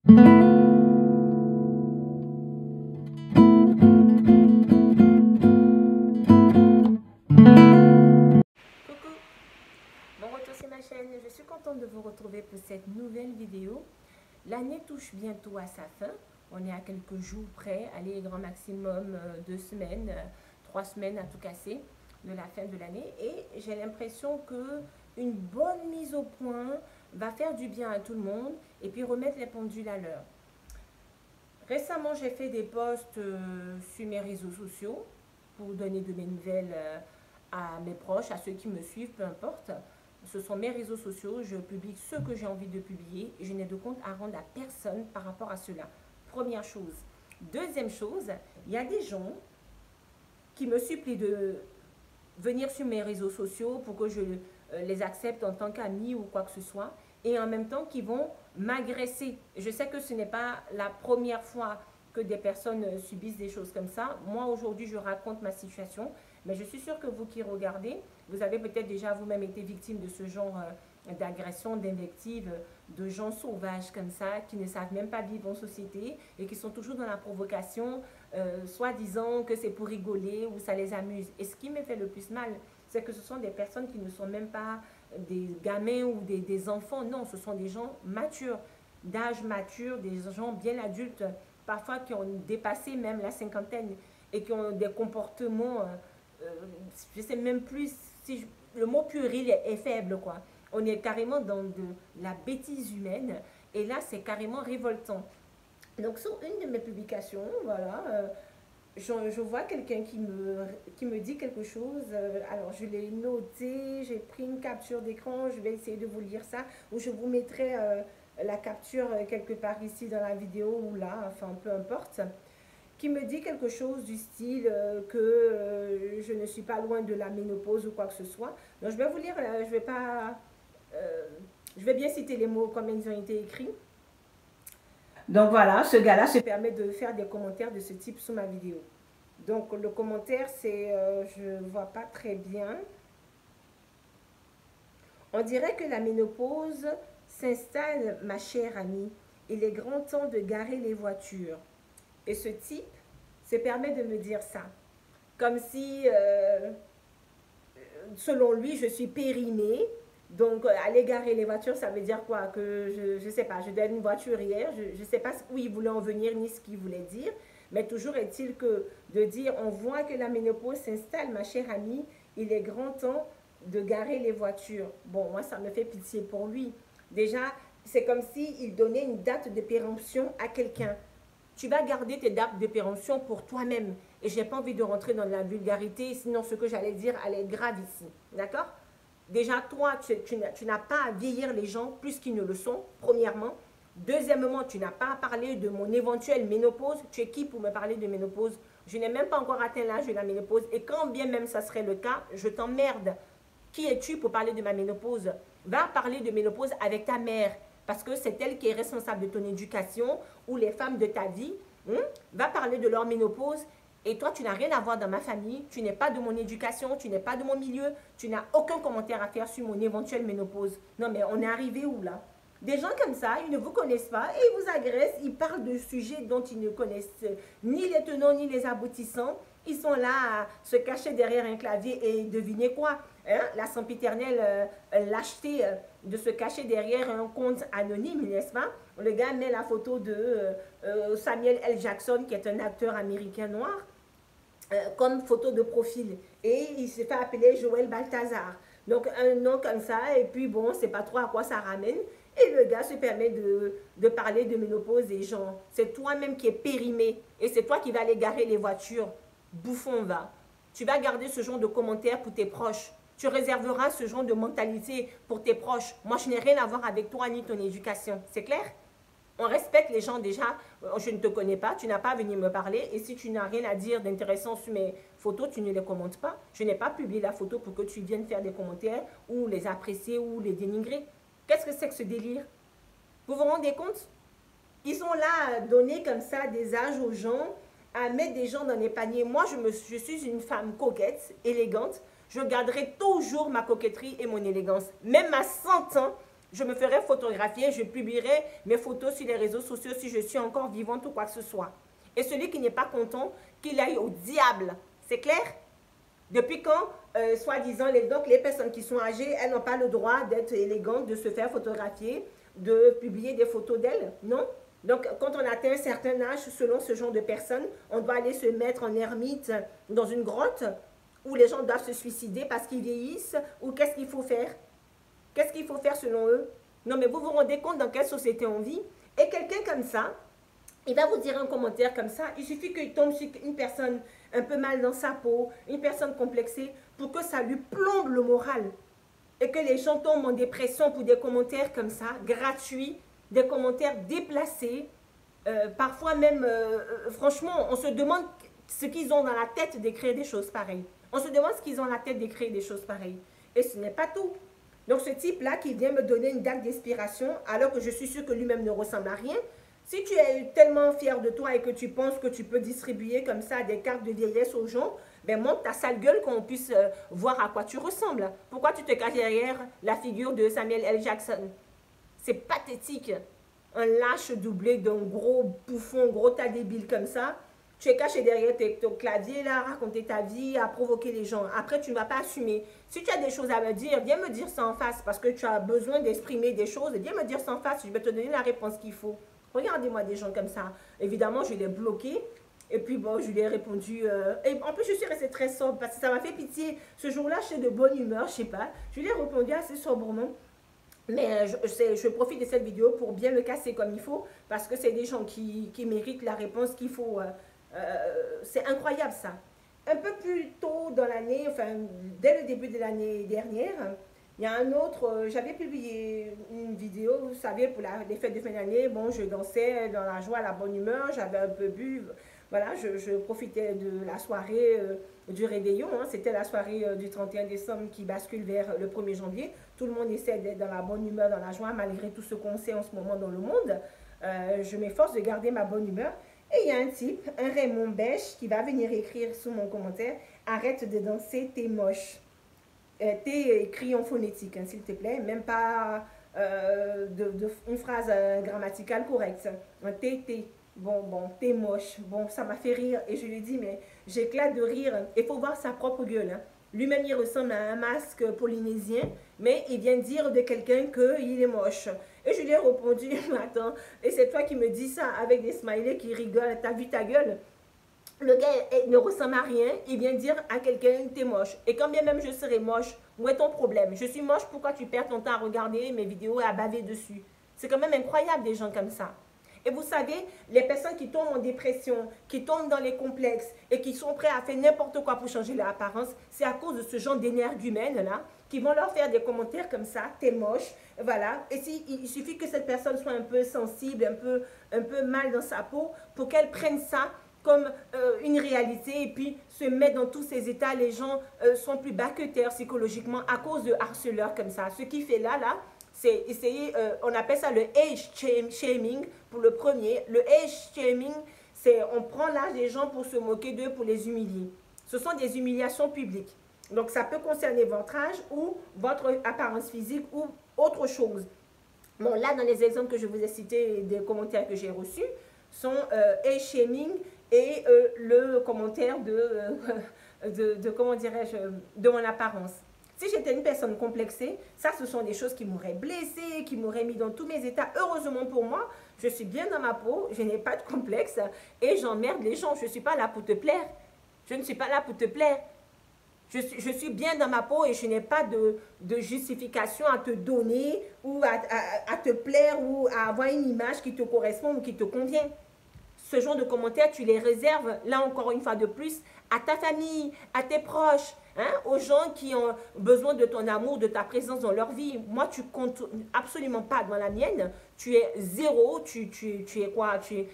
Coucou, bon retour sur ma chaîne, je suis contente de vous retrouver pour cette nouvelle vidéo. L'année touche bientôt à sa fin, on est à quelques jours près, allez grand maximum 2 semaines, 3 semaines à tout casser de la fin de l'année et j'ai l'impression que une bonne mise au point va faire du bien à tout le monde et puis remettre les pendules à l'heure. Récemment, j'ai fait des posts sur mes réseaux sociaux pour donner de mes nouvelles à mes proches, à ceux qui me suivent, peu importe. Ce sont mes réseaux sociaux, je publie ce que j'ai envie de publier et je n'ai de compte à rendre à personne par rapport à cela. Première chose. Deuxième chose, il y a des gens qui me supplient de venir sur mes réseaux sociaux pour que je les accepte en tant qu'amis ou quoi que ce soit et en même temps qui vont m'agresser. Je sais que ce n'est pas la première fois que des personnes subissent des choses comme ça. Moi, aujourd'hui, je raconte ma situation, mais je suis sûre que vous qui regardez, vous avez peut-être déjà vous-même été victime de ce genre d'agression, d'invective, de gens sauvages comme ça, qui ne savent même pas vivre en société et qui sont toujours dans la provocation, soit disant que c'est pour rigoler ou ça les amuse. Et ce qui me fait le plus mal, c'est que ce sont des personnes qui ne sont même pas des gamins ou des enfants. Non, ce sont des gens matures, d'âge mature, des gens bien adultes, parfois qui ont dépassé même la cinquantaine et qui ont des comportements, je ne sais même plus si le mot puéril est faible, quoi. On est carrément dans de la bêtise humaine et là, c'est carrément révoltant. Donc, sur une de mes publications, voilà, je vois quelqu'un qui me dit quelque chose. Alors, je l'ai noté, j'ai pris une capture d'écran, je vais essayer de vous lire ça, ou je vous mettrai la capture quelque part ici dans la vidéo ou là, enfin, peu importe, qui me dit quelque chose du style que je ne suis pas loin de la ménopause ou quoi que ce soit. Donc, je vais vous lire, je vais pas... je vais bien citer les mots comme ils ont été écrits. Donc voilà, ce gars-là se permet de faire des commentaires de ce type sous ma vidéo. Donc le commentaire, c'est, je ne vois pas très bien. On dirait que la ménopause s'installe, ma chère amie. Il est grand temps de garer les voitures. Et ce type se permet de me dire ça. Comme si, selon lui, je suis périmée. Donc, aller garer les voitures, ça veut dire quoi? Que je ne sais pas, je donne une voiture hier, je ne sais pas où il voulait en venir ni ce qu'il voulait dire. Mais toujours est-il que de dire, on voit que la ménopause s'installe, ma chère amie, il est grand temps de garer les voitures. Bon, moi, ça me fait pitié pour lui. Déjà, c'est comme s'il donnait une date de péremption à quelqu'un. Tu vas garder tes dates de péremption pour toi-même. Et je n'ai pas envie de rentrer dans la vulgarité, sinon ce que j'allais dire allait être grave ici. D'accord? Déjà, toi, tu n'as pas à vieillir les gens plus qu'ils ne le sont, premièrement. Deuxièmement, tu n'as pas à parler de mon éventuelle ménopause. Tu es qui pour me parler de ménopause? Je n'ai même pas encore atteint l'âge de la ménopause. Et quand bien même ça serait le cas, je t'emmerde. Qui es-tu pour parler de ma ménopause? Va parler de ménopause avec ta mère. Parce que c'est elle qui est responsable de ton éducation ou les femmes de ta vie. Va parler de leur ménopause. Et toi, tu n'as rien à voir dans ma famille, tu n'es pas de mon éducation, tu n'es pas de mon milieu, tu n'as aucun commentaire à faire sur mon éventuelle ménopause. Non, mais on est arrivé où là? Des gens comme ça, ils ne vous connaissent pas et ils vous agressent, ils parlent de sujets dont ils ne connaissent ni les tenants ni les aboutissants. Ils sont là à se cacher derrière un clavier et devinez quoi? La sempiternelle lâcheté de se cacher derrière un compte anonyme, n'est-ce pas? Le gars met la photo de Samuel L. Jackson, qui est un acteur américain noir, comme photo de profil. Et il s'est fait appeler Joël Balthazar. Donc un nom comme ça, et puis bon, c'est pas trop à quoi ça ramène. Et le gars se permet de parler de ménopause des gens. C'est toi-même qui es périmé. Et c'est toi qui vas aller garer les voitures. Bouffon va. Tu vas garder ce genre de commentaires pour tes proches. Tu réserveras ce genre de mentalité pour tes proches. Moi, je n'ai rien à voir avec toi ni ton éducation. C'est clair? On respecte les gens déjà. Je ne te connais pas, tu n'as pas à venir me parler. Et si tu n'as rien à dire d'intéressant sur mes photos, tu ne les commentes pas. Je n'ai pas publié la photo pour que tu viennes faire des commentaires ou les apprécier ou les dénigrer. Qu'est-ce que c'est que ce délire? Vous vous rendez compte? Ils sont là à donner comme ça des âges aux gens, à mettre des gens dans des paniers. Moi, je suis une femme coquette, élégante. Je garderai toujours ma coquetterie et mon élégance. Même à 100 ans, Je me ferai photographier, je publierai mes photos sur les réseaux sociaux si je suis encore vivante ou quoi que ce soit. Et celui qui n'est pas content, qu'il aille au diable. C'est clair? Depuis quand, soi-disant, donc les personnes qui sont âgées, elles n'ont pas le droit d'être élégantes, de se faire photographier, de publier des photos d'elles? Non? Donc, quand on atteint un certain âge, selon ce genre de personnes, on doit aller se mettre en ermite dans une grotte où les gens doivent se suicider parce qu'ils vieillissent, ou qu'est-ce qu'il faut faire? Qu'est-ce qu'il faut faire selon eux? Non, mais vous vous rendez compte dans quelle société on vit? Et quelqu'un comme ça, il va vous dire un commentaire comme ça, il suffit qu'il tombe sur une personne un peu mal dans sa peau, une personne complexée, pour que ça lui plombe le moral. Et que les gens tombent en dépression pour des commentaires comme ça, gratuits, des commentaires déplacés, parfois même, franchement, on se demande ce qu'ils ont dans la tête d'écrire des choses pareilles. On se demande ce qu'ils ont dans la tête d'écrire des choses pareilles. Et ce n'est pas tout. Donc ce type-là qui vient me donner une date d'inspiration, alors que je suis sûre que lui-même ne ressemble à rien, si tu es tellement fier de toi et que tu penses que tu peux distribuer comme ça des cartes de vieillesse aux gens, ben monte ta sale gueule qu'on puisse voir à quoi tu ressembles. Pourquoi tu te caches derrière la figure de Samuel L. Jackson? C'est pathétique. Un lâche doublé d'un gros bouffon, gros tas débile comme ça. Tu es caché derrière ton clavier là, à raconter ta vie, à provoquer les gens. Après, tu ne vas pas assumer. Si tu as des choses à me dire, viens me dire ça en face parce que tu as besoin d'exprimer des choses. Viens me dire ça en face, je vais te donner la réponse qu'il faut. Regardez-moi des gens comme ça. Évidemment, je l'ai bloqué. Et puis bon, je lui ai répondu. Et en plus, je suis restée très sobre parce que ça m'a fait pitié. Ce jour-là, j'étais de bonne humeur, je sais pas. Je lui ai répondu assez sobrement. Mais je profite de cette vidéo pour bien le casser comme il faut. Parce que c'est des gens qui méritent la réponse qu'il faut. C'est incroyable ça. Un peu plus tôt dans l'année, enfin dès le début de l'année dernière, il y a un autre, j'avais publié une vidéo, vous savez, pour les fêtes de fin d'année. Bon, je dansais dans la joie, la bonne humeur, j'avais un peu bu. Voilà, je profitais de la soirée du réveillon. Hein. C'était la soirée du 31 décembre qui bascule vers le 1er janvier. Tout le monde essaie d'être dans la bonne humeur, dans la joie, malgré tout ce qu'on sait en ce moment dans le monde. Je m'efforce de garder ma bonne humeur. Et il y a un type, un Raymond Beige, qui va venir écrire sous mon commentaire « Arrête de danser, t'es moche ». T'es écrit en phonétique, hein, s'il te plaît, même pas une phrase grammaticale correcte. T'es, bon, t'es moche. Bon, ça m'a fait rire et je lui dis, mais j'éclate de rire. Il faut voir sa propre gueule. Hein. Lui-même, il ressemble à un masque polynésien, mais il vient dire de quelqu'un qu'il est moche. Et je lui ai répondu, attends, et c'est toi qui me dis ça avec des smileys qui rigolent, t'as vu ta gueule? Le gars ne ressemble à rien, il vient dire à quelqu'un t'es moche. Et quand bien même je serais moche, où est ton problème? Je suis moche, pourquoi tu perds ton temps à regarder mes vidéos et à baver dessus? C'est quand même incroyable des gens comme ça. Et vous savez, les personnes qui tombent en dépression, qui tombent dans les complexes et qui sont prêts à faire n'importe quoi pour changer leur apparence, c'est à cause de ce genre d'énergumènes là, qui vont leur faire des commentaires comme ça, t'es moche, voilà. Et il suffit que cette personne soit un peu sensible, un peu mal dans sa peau, pour qu'elle prenne ça comme une réalité et puis se mettre dans tous ces états. Les gens sont plus bas que terre psychologiquement à cause de harceleurs comme ça. Ce qui fait là, c'est essayer, on appelle ça le age shaming pour le premier. Le age shaming, c'est on prend l'âge des gens pour se moquer d'eux, pour les humilier. Ce sont des humiliations publiques. Donc ça peut concerner votre âge ou votre apparence physique ou autre chose. Bon, là, dans les exemples que je vous ai cités, des commentaires que j'ai reçus, sont age shaming et le commentaire comment dirais-je, de mon apparence. Si j'étais une personne complexée, ça, ce sont des choses qui m'auraient blessée, qui m'auraient mis dans tous mes états. Heureusement pour moi, je suis bien dans ma peau, je n'ai pas de complexe et j'emmerde les gens. Je ne suis pas là pour te plaire. Je ne suis pas là pour te plaire. Je suis bien dans ma peau et je n'ai pas de justification à te donner ou à te plaire ou à avoir une image qui te correspond ou qui te convient. Ce genre de commentaires, tu les réserves, là encore une fois de plus, à ta famille, à tes proches, hein, aux gens qui ont besoin de ton amour, de ta présence dans leur vie. Moi, tu comptes absolument pas dans la mienne. Tu es zéro, tu es quoi? Tu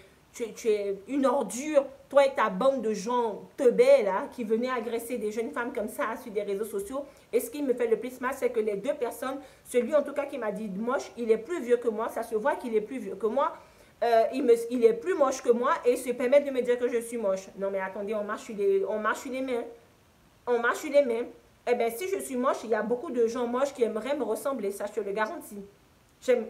es une ordure. Toi et ta bande de gens teubés là, qui venaient agresser des jeunes femmes comme ça sur des réseaux sociaux. Et ce qui me fait le plus mal, c'est que les deux personnes, celui en tout cas qui m'a dit moche, il est plus vieux que moi. Ça se voit qu'il est plus vieux que moi. Il est plus moche que moi et se permet de me dire que je suis moche. Non mais attendez, on marche sur les mains. On marche sur les mains. Eh bien, si je suis moche, il y a beaucoup de gens moches qui aimeraient me ressembler, ça je te le garantis.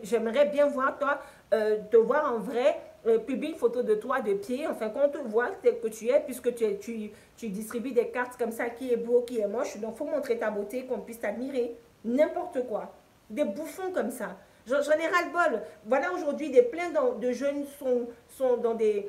J'aimerais bien voir toi, te voir en vrai, publie une photo de toi de pied, enfin qu'on te voit tel que tu es, puisque tu distribues des cartes comme ça, qui est beau, qui est moche, donc il faut montrer ta beauté, qu'on puisse t'admirer, n'importe quoi. Des bouffons comme ça. J'en ai ras-le-bol. Voilà aujourd'hui, plein de jeunes sont dans des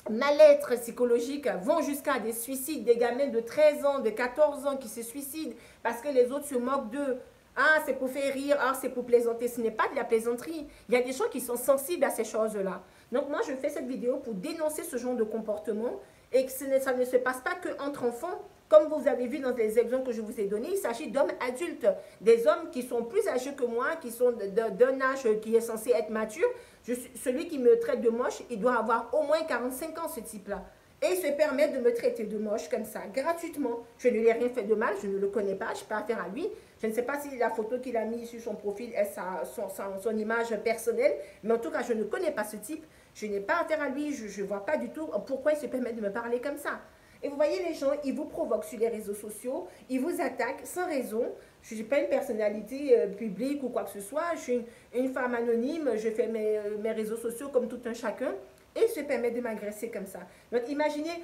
mal-être psychologique, vont jusqu'à des suicides, des gamins de 13 ans, de 14 ans qui se suicident parce que les autres se moquent d'eux. Ah, c'est pour faire rire, ah, c'est pour plaisanter. Ce n'est pas de la plaisanterie. Il y a des gens qui sont sensibles à ces choses-là. Donc moi, je fais cette vidéo pour dénoncer ce genre de comportement et que ça ne se passe pas qu'entre enfants. Comme vous avez vu dans les exemples que je vous ai donnés, il s'agit d'hommes adultes, des hommes qui sont plus âgés que moi, qui sont d'un âge qui est censé être mature. Celui qui me traite de moche, il doit avoir au moins 45 ans, ce type-là. Et il se permet de me traiter de moche comme ça, gratuitement. Je ne lui ai rien fait de mal, je ne le connais pas, je n'ai pas affaire à lui. Je ne sais pas si la photo qu'il a mise sur son profil est son image personnelle, mais en tout cas, je ne connais pas ce type. Je n'ai pas affaire à lui, je ne vois pas du tout pourquoi il se permet de me parler comme ça. Et vous voyez, les gens, ils vous provoquent sur les réseaux sociaux, ils vous attaquent sans raison. Je ne suis pas une personnalité publique ou quoi que ce soit. Je suis une femme anonyme, je fais mes réseaux sociaux comme tout un chacun. Et il se permet de m'agresser comme ça. Donc imaginez,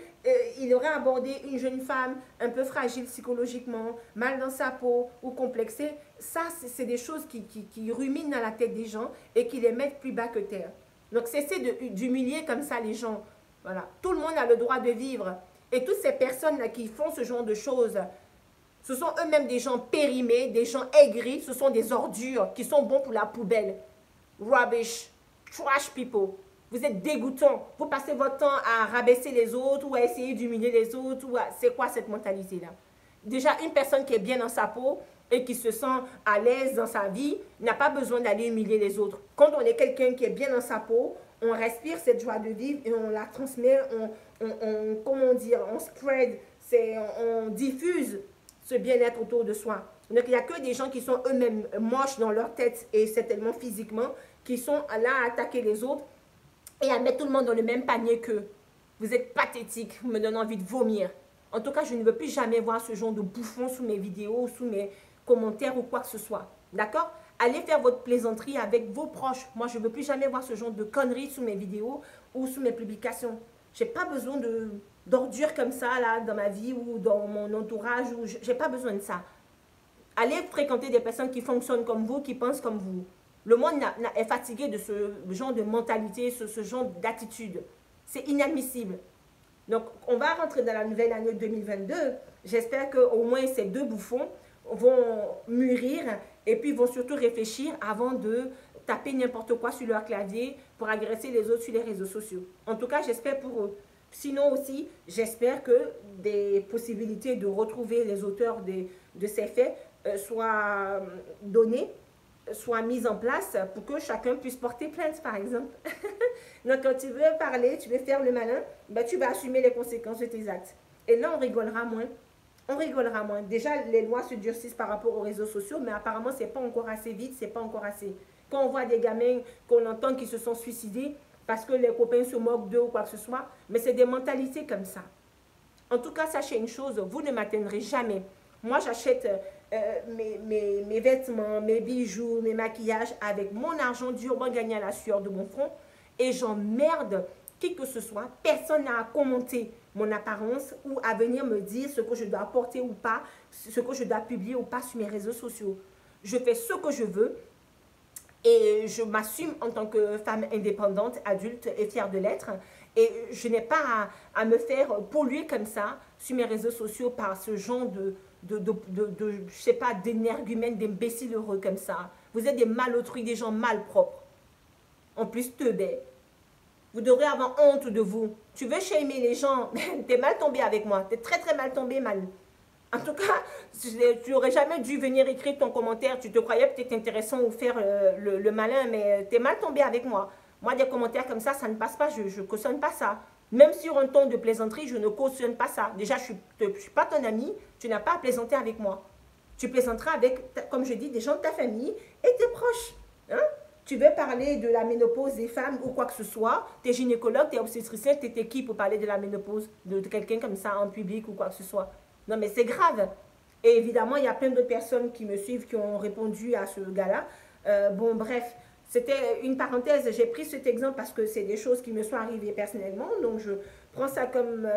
il aurait abordé une jeune femme un peu fragile psychologiquement, mal dans sa peau ou complexée. Ça, c'est des choses qui ruminent dans la tête des gens et qui les mettent plus bas que terre. Donc cessez d'humilier comme ça les gens. Voilà. Tout le monde a le droit de vivre. Et toutes ces personnes-là qui font ce genre de choses, ce sont eux-mêmes des gens périmés, des gens aigris, ce sont des ordures qui sont bons pour la poubelle. Rubbish, trash people. Vous êtes dégoûtants. Vous passez votre temps à rabaisser les autres ou à essayer d'humilier les autres. C'est quoi cette mentalité-là? Déjà, une personne qui est bien dans sa peau et qui se sent à l'aise dans sa vie n'a pas besoin d'aller humilier les autres. Quand on est quelqu'un qui est bien dans sa peau, on respire cette joie de vivre et on la transmet, comment dire, on spread, on diffuse ce bien-être autour de soi. Donc, il n'y a que des gens qui sont eux-mêmes moches dans leur tête et certainement physiquement, qui sont là à attaquer les autres et à mettre tout le monde dans le même panier qu'eux. Vous êtes pathétique, vous me donnez envie de vomir. En tout cas, je ne veux plus jamais voir ce genre de bouffons sous mes vidéos, sous mes commentaires ou quoi que ce soit. D'accord? Allez faire votre plaisanterie avec vos proches. Moi, je ne veux plus jamais voir ce genre de conneries sous mes vidéos ou sous mes publications. Je n'ai pas besoin d'ordures comme ça là, dans ma vie ou dans mon entourage. Je n'ai pas besoin de ça. Allez fréquenter des personnes qui fonctionnent comme vous, qui pensent comme vous. Le monde est fatigué de ce genre de mentalité, ce genre d'attitude. C'est inadmissible. Donc, on va rentrer dans la nouvelle année 2022. J'espère qu'au moins ces deux bouffons vont mûrir et puis vont surtout réfléchir avant de taper n'importe quoi sur leur clavier pour agresser les autres sur les réseaux sociaux. En tout cas, j'espère pour eux. Sinon aussi, j'espère que des possibilités de retrouver les auteurs de ces faits soient données, soient mises en place pour que chacun puisse porter plainte, par exemple. Donc, quand tu veux parler, tu veux faire le malin, ben, tu vas assumer les conséquences de tes actes. Et là, on rigolera moins. On rigolera moins. Déjà, les lois se durcissent par rapport aux réseaux sociaux, mais apparemment, ce n'est pas encore assez vite, c'est pas encore assez. Quand on voit des gamins qu'on entend qui se sont suicidés parce que les copains se moquent d'eux ou quoi que ce soit, mais c'est des mentalités comme ça. En tout cas, sachez une chose, vous ne m'atteindrez jamais. Moi, j'achète mes vêtements, mes bijoux, mes maquillages avec mon argent durement gagné à la sueur de mon front et j'emmerde qui que ce soit. Personne n'a à commenter mon apparence ou à venir me dire ce que je dois porter ou pas, ce que je dois publier ou pas sur mes réseaux sociaux. Je fais ce que je veux et je m'assume en tant que femme indépendante, adulte et fière de l'être. Et je n'ai pas à me faire polluer comme ça sur mes réseaux sociaux par ce genre je sais pas, d'énergumènes, d'imbéciles heureux comme ça. Vous êtes des malautrus, des gens malpropres. En plus, teubés. Vous devrez avoir honte de vous. Tu veux shamer les gens, t'es mal tombé avec moi. T'es très très mal tombé, man. En tout cas, tu n'aurais jamais dû venir écrire ton commentaire. Tu te croyais peut-être intéressant ou faire le malin, mais t'es mal tombé avec moi. Moi, des commentaires comme ça ne passe pas. Je ne cautionne pas ça. Même sur un ton de plaisanterie, je ne cautionne pas ça. Déjà, je ne suis pas ton ami. Tu n'as pas à plaisanter avec moi. Tu plaisanteras avec, comme je dis, des gens de ta famille et tes proches. Hein? Tu veux parler de la ménopause des femmes ou quoi que ce soit, tu es gynécologue, tu es obstétricien, tu es qui pour parler de la ménopause de quelqu'un comme ça en public ou quoi que ce soit. Non, mais c'est grave. Et évidemment, il y a plein d'autres personnes qui me suivent qui ont répondu à ce gars-là Bon, bref, c'était une parenthèse. J'ai pris cet exemple parce que c'est des choses qui me sont arrivées personnellement. Donc, je prends ça comme,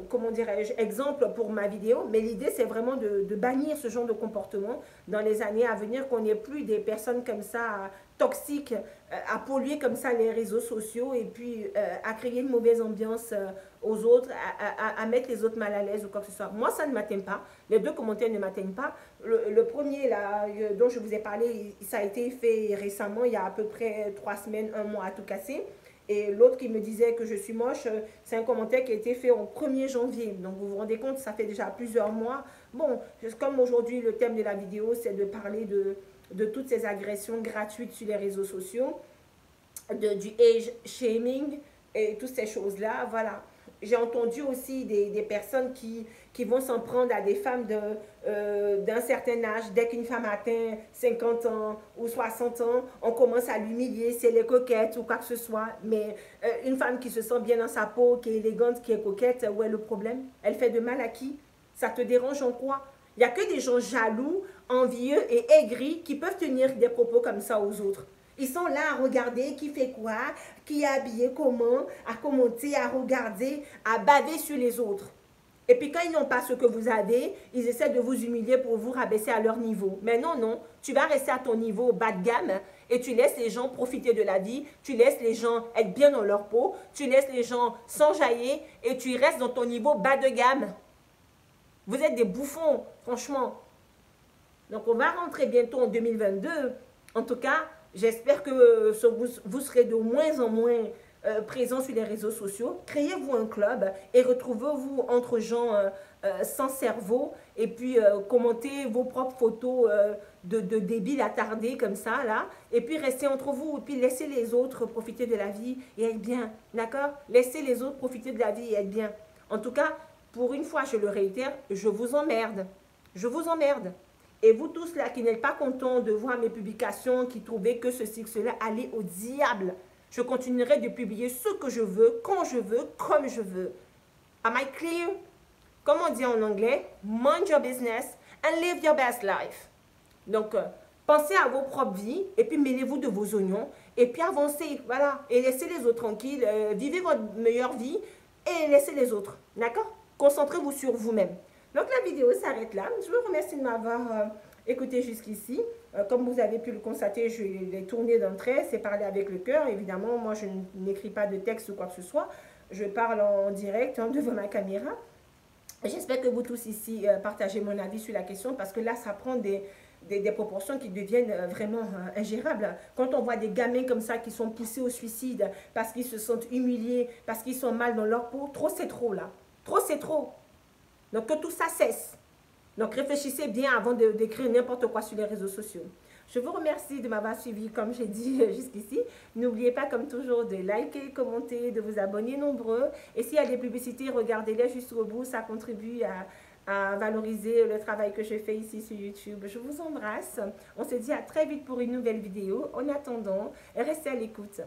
comment dirais-je, exemple pour ma vidéo. Mais l'idée, c'est vraiment de bannir ce genre de comportement dans les années à venir, qu'on n'ait plus des personnes comme ça, toxiques, à polluer comme ça les réseaux sociaux et puis à créer une mauvaise ambiance aux autres, à mettre les autres mal à l'aise ou quoi que ce soit. Moi, ça ne m'atteint pas. Les deux commentaires ne m'atteignent pas. Le premier, là, dont je vous ai parlé, ça a été fait récemment, il y a à peu près 3 semaines, un mois à tout casser. Et l'autre qui me disait que je suis moche, c'est un commentaire qui a été fait au 1er janvier. Donc vous vous rendez compte, ça fait déjà plusieurs mois. Bon, comme aujourd'hui le thème de la vidéo, c'est de parler de toutes ces agressions gratuites sur les réseaux sociaux, du age shaming et toutes ces choses-là. Voilà. J'ai entendu aussi des personnes qui vont s'en prendre à des femmes d'un certain âge. Dès qu'une femme atteint 50 ans ou 60 ans, on commence à l'humilier, si elle est coquette ou quoi que ce soit. Mais une femme qui se sent bien dans sa peau, qui est élégante, qui est coquette, où est le problème? Elle fait de mal à qui? Ça te dérange en quoi? Il n'y a que des gens jaloux, envieux et aigris qui peuvent tenir des propos comme ça aux autres. Ils sont là à regarder qui fait quoi, qui est habillé comment, à commenter, à regarder, à baver sur les autres. Et puis quand ils n'ont pas ce que vous avez, ils essaient de vous humilier pour vous rabaisser à leur niveau. Mais non, non, tu vas rester à ton niveau bas de gamme et tu laisses les gens profiter de la vie, tu laisses les gens être bien dans leur peau, tu laisses les gens s'enjailler et tu restes dans ton niveau bas de gamme. Vous êtes des bouffons, franchement. Donc on va rentrer bientôt en 2022. En tout cas, j'espère que vous serez de moins en moins présents sur les réseaux sociaux. Créez-vous un club et retrouvez-vous entre gens sans cerveau et puis commentez vos propres photos de débiles attardés comme ça, là. Et puis restez entre vous et puis laissez les autres profiter de la vie et être bien. D'accord? Laissez les autres profiter de la vie et être bien. En tout cas, pour une fois, je le réitère, je vous emmerde. Je vous emmerde. Et vous tous là qui n'êtes pas contents de voir mes publications, qui trouvaient que ceci, que cela, allez au diable. Je continuerai de publier ce que je veux, quand je veux, comme je veux. Am I clear? Comme on dit en anglais, mind your business and live your best life. Donc, pensez à vos propres vies et puis mêlez-vous de vos oignons et puis avancez, voilà. Et laissez les autres tranquilles, vivez votre meilleure vie et laissez les autres, d'accord? Concentrez-vous sur vous-même. Donc la vidéo s'arrête là. Je vous remercie de m'avoir écouté jusqu'ici. Comme vous avez pu le constater, je l'ai tourné d'un trait, c'est parler avec le cœur. Évidemment, moi je n'écris pas de texte ou quoi que ce soit. Je parle en direct devant ma caméra. J'espère que vous tous ici partagez mon avis sur la question parce que là, ça prend des proportions qui deviennent vraiment ingérables. Quand on voit des gamins comme ça qui sont poussés au suicide parce qu'ils se sentent humiliés, parce qu'ils sont mal dans leur peau, trop c'est trop là. Trop c'est trop. Donc que tout ça cesse. Donc réfléchissez bien avant d'écrire n'importe quoi sur les réseaux sociaux. Je vous remercie de m'avoir suivi comme j'ai dit jusqu'ici. N'oubliez pas comme toujours de liker, commenter, de vous abonner nombreux. Et s'il y a des publicités, regardez-les jusqu'au bout. Ça contribue à valoriser le travail que je fais ici sur YouTube. Je vous embrasse. On se dit à très vite pour une nouvelle vidéo. En attendant, restez à l'écoute.